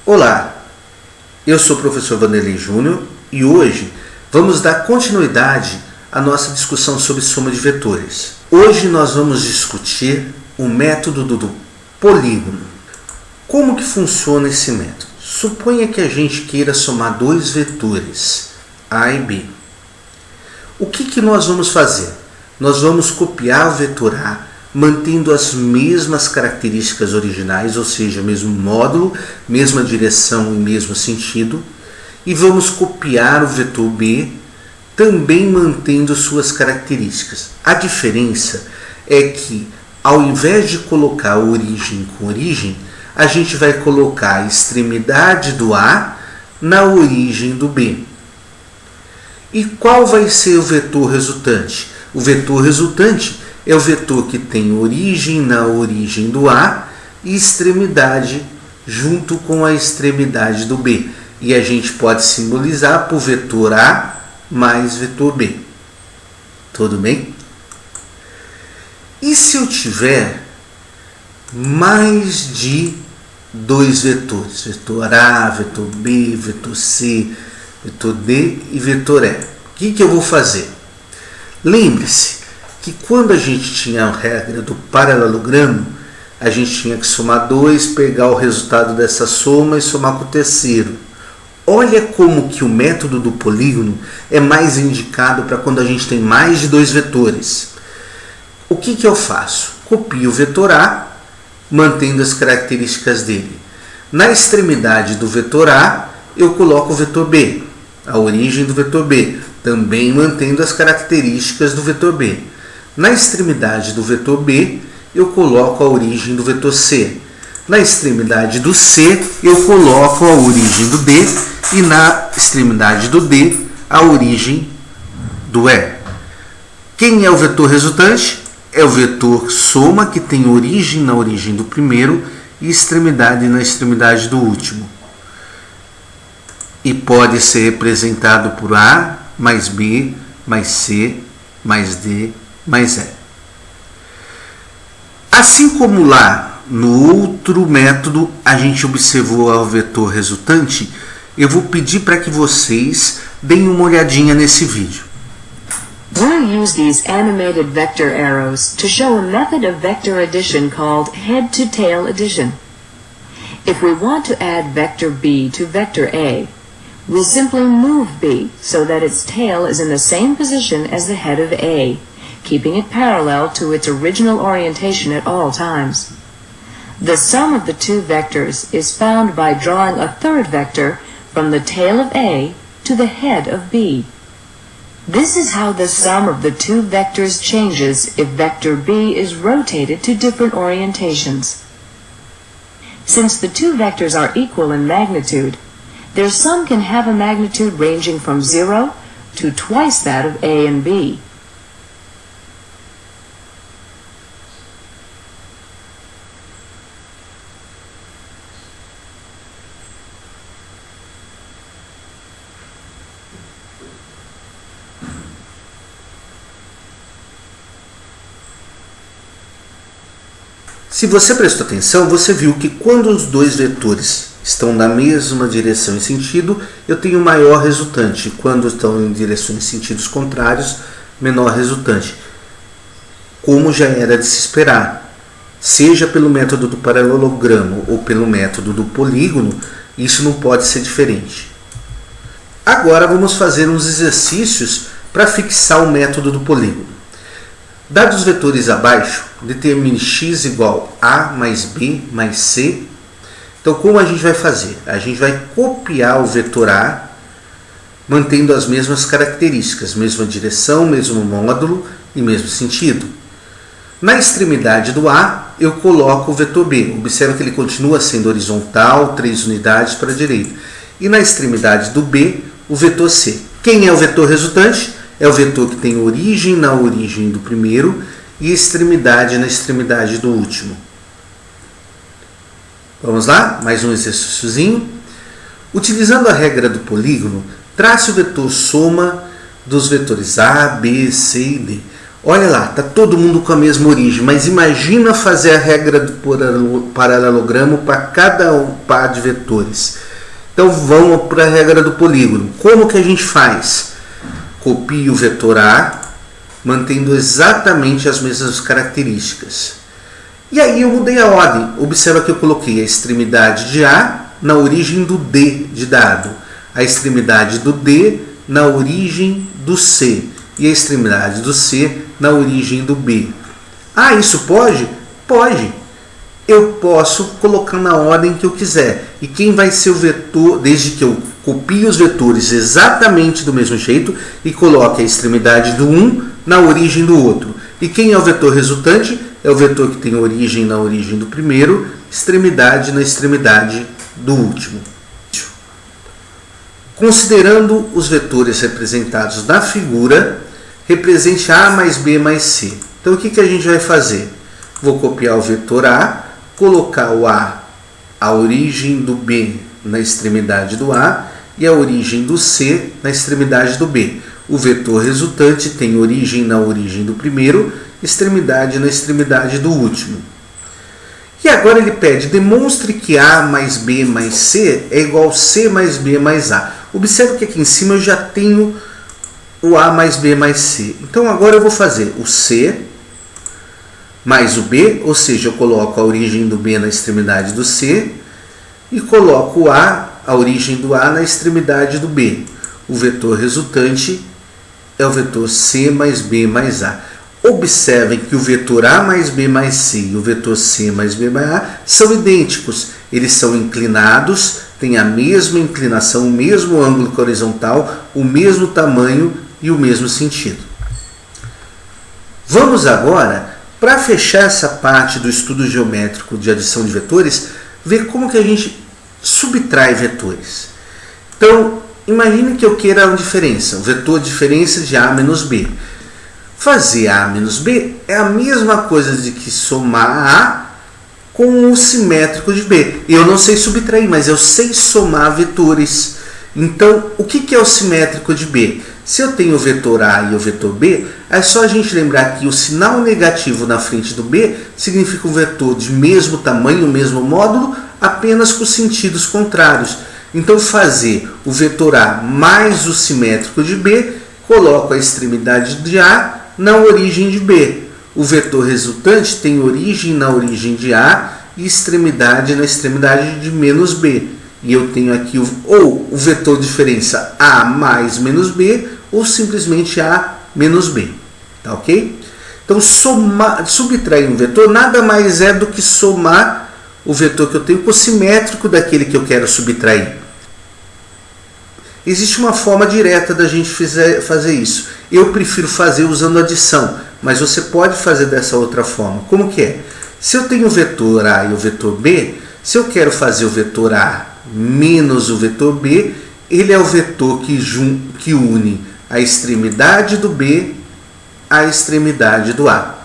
Olá, eu sou o professor Vanderlei Júnior e hoje vamos dar continuidade à nossa discussão sobre soma de vetores. Hoje nós vamos discutir o método do polígono. Como que funciona esse método? Suponha que a gente queira somar dois vetores, A e B. O que nós vamos fazer? Nós vamos copiar o vetor A, mantendo as mesmas características originais, ou seja, mesmo módulo, mesma direção e mesmo sentido, e vamos copiar o vetor B, também mantendo suas características. A diferença é que, ao invés de colocar origem com origem, a gente vai colocar a extremidade do A na origem do B. E qual vai ser o vetor resultante? O vetor resultante é o vetor que tem origem na origem do A e extremidade junto com a extremidade do B. E a gente pode simbolizar por vetor A mais vetor B. Tudo bem? E se eu tiver mais de dois vetores? Vetor A, vetor B, vetor C, vetor D e vetor E. O que eu vou fazer? Lembre-se que quando a gente tinha a regra do paralelogramo, a gente tinha que somar 2, pegar o resultado dessa soma e somar com o terceiro. Olha como que o método do polígono é mais indicado para quando a gente tem mais de dois vetores. O que eu faço? Copio o vetor A, mantendo as características dele. Na extremidade do vetor A, eu coloco o vetor B, a origem do vetor B, também mantendo as características do vetor B. Na extremidade do vetor B, eu coloco a origem do vetor C. Na extremidade do C, eu coloco a origem do D. E na extremidade do D, a origem do E. Quem é o vetor resultante? É o vetor soma, que tem origem na origem do primeiro e extremidade na extremidade do último. E pode ser representado por A mais B mais C mais D mais E. Assim como lá no outro método a gente observou o vetor resultante, eu vou pedir para que vocês deem uma olhadinha nesse vídeo. We'll use these animated vector arrows to show a method of vector addition called head-to-tail addition. If we want to add vector B to vector A, we'll simply move B so that its tail is in the same position as the head of A, keeping it parallel to its original orientation at all times. The sum of the two vectors is found by drawing a third vector from the tail of A to the head of B. This is how the sum of the two vectors changes if vector B is rotated to different orientations. Since the two vectors are equal in magnitude, their sum can have a magnitude ranging from 0 to twice that of A and B. Se você prestou atenção, você viu que quando os dois vetores estão na mesma direção e sentido, eu tenho maior resultante. Quando estão em direções e sentidos contrários, menor resultante. Como já era de se esperar. Seja pelo método do paralelogramo ou pelo método do polígono, isso não pode ser diferente. Agora vamos fazer uns exercícios para fixar o método do polígono. Dados os vetores abaixo, determine x igual a mais b mais c. Então, como a gente vai fazer? A gente vai copiar o vetor A, mantendo as mesmas características, mesma direção, mesmo módulo e mesmo sentido. Na extremidade do A, eu coloco o vetor B. Observe que ele continua sendo horizontal, 3 unidades para a direita. E na extremidade do B, o vetor C. Quem é o vetor resultante? É o vetor que tem origem na origem do primeiro e extremidade na extremidade do último. Vamos lá? Mais um exercíciozinho. Utilizando a regra do polígono, trace o vetor soma dos vetores A, B, C e D. Olha lá, tá todo mundo com a mesma origem, mas imagina fazer a regra do paralelogramo para cada par de vetores. Então vamos para a regra do polígono. Como que a gente faz? Copio o vetor A, mantendo exatamente as mesmas características. E aí eu mudei a ordem. Observa que eu coloquei a extremidade de A na origem do D de dado, a extremidade do D na origem do C e a extremidade do C na origem do B. Ah, isso pode? Pode. Eu posso colocar na ordem que eu quiser. E quem vai ser o vetor, desde que eu copie os vetores exatamente do mesmo jeito e coloque a extremidade do um na origem do outro. E quem é o vetor resultante? É o vetor que tem origem na origem do primeiro, extremidade na extremidade do último. Considerando os vetores representados na figura, represente A mais B mais C. Então o que a gente vai fazer? Vou copiar o vetor A, colocar o A, a origem do B na extremidade do A e a origem do C na extremidade do B. O vetor resultante tem origem na origem do primeiro, extremidade na extremidade do último. E agora ele pede, demonstre que A mais B mais C é igual a C mais B mais A. Observe que aqui em cima eu já tenho o A mais B mais C. Então agora eu vou fazer o C mais o B, ou seja, eu coloco a origem do B na extremidade do C e coloco o A, a origem do A na extremidade do B. O vetor resultante é o vetor C mais B mais A. Observem que o vetor A mais B mais C e o vetor C mais B mais A são idênticos. Eles são inclinados, têm a mesma inclinação, o mesmo ângulo horizontal, o mesmo tamanho e o mesmo sentido. Vamos agora, para fechar essa parte do estudo geométrico de adição de vetores, ver como que a gente subtrai vetores. Então, imagine que eu queira uma diferença, um vetor de diferença de A menos B. Fazer A menos B é a mesma coisa de que somar A com o simétrico de B. Eu não sei subtrair, mas eu sei somar vetores. Então, o que é o simétrico de B? Se eu tenho o vetor A e o vetor B, é só a gente lembrar que o sinal negativo na frente do B significa um vetor de mesmo tamanho, mesmo módulo, apenas com sentidos contrários. Então, fazer o vetor A mais o simétrico de B, coloco a extremidade de A na origem de B. O vetor resultante tem origem na origem de A e extremidade na extremidade de menos B. E eu tenho aqui ou o vetor diferença A mais menos B ou simplesmente A menos B. Tá ok? Então, subtrair um vetor nada mais é do que somar o vetor que eu tenho com o simétrico daquele que eu quero subtrair. Existe uma forma direta da gente fazer isso. Eu prefiro fazer usando adição, mas você pode fazer dessa outra forma. Como que é? Se eu tenho o vetor A e o vetor B, se eu quero fazer o vetor A menos o vetor B, ele é o vetor que une a extremidade do B à extremidade do A.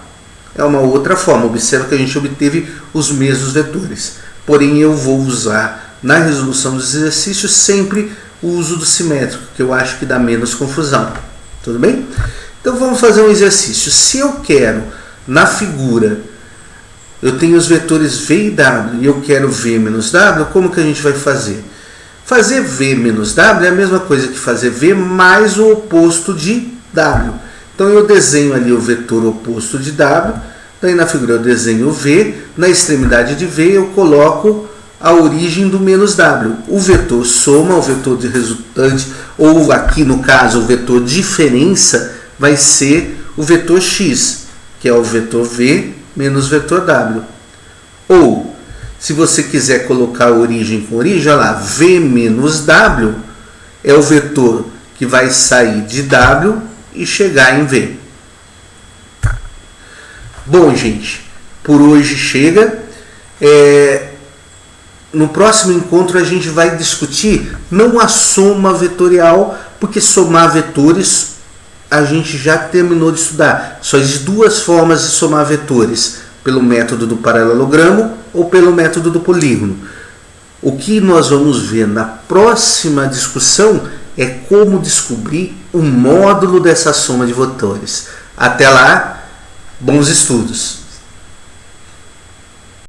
É uma outra forma. Observa que a gente obteve os mesmos vetores. Porém, eu vou usar na resolução dos exercícios sempre o uso do simétrico, que eu acho que dá menos confusão. Tudo bem? Então vamos fazer um exercício. Se eu quero, na figura, eu tenho os vetores V e W e eu quero V menos W, como que a gente vai fazer? Fazer V menos W é a mesma coisa que fazer V mais o oposto de W. Então eu desenho ali o vetor oposto de W, daí na figura eu desenho o V, na extremidade de V eu coloco a origem do menos W. O vetor soma, o vetor de resultante, ou aqui no caso o vetor diferença, vai ser o vetor X, que é o vetor V menos vetor W. Ou, se você quiser colocar a origem com origem, olha lá, V menos W é o vetor que vai sair de W e chegar em V. Bom, gente, por hoje chega. No próximo encontro a gente vai discutir não a soma vetorial, porque somar vetores a gente já terminou de estudar. Só existem duas formas de somar vetores, pelo método do paralelogramo ou pelo método do polígono. O que nós vamos ver na próxima discussão é como descobrir o módulo dessa soma de vetores. Até lá, bons estudos!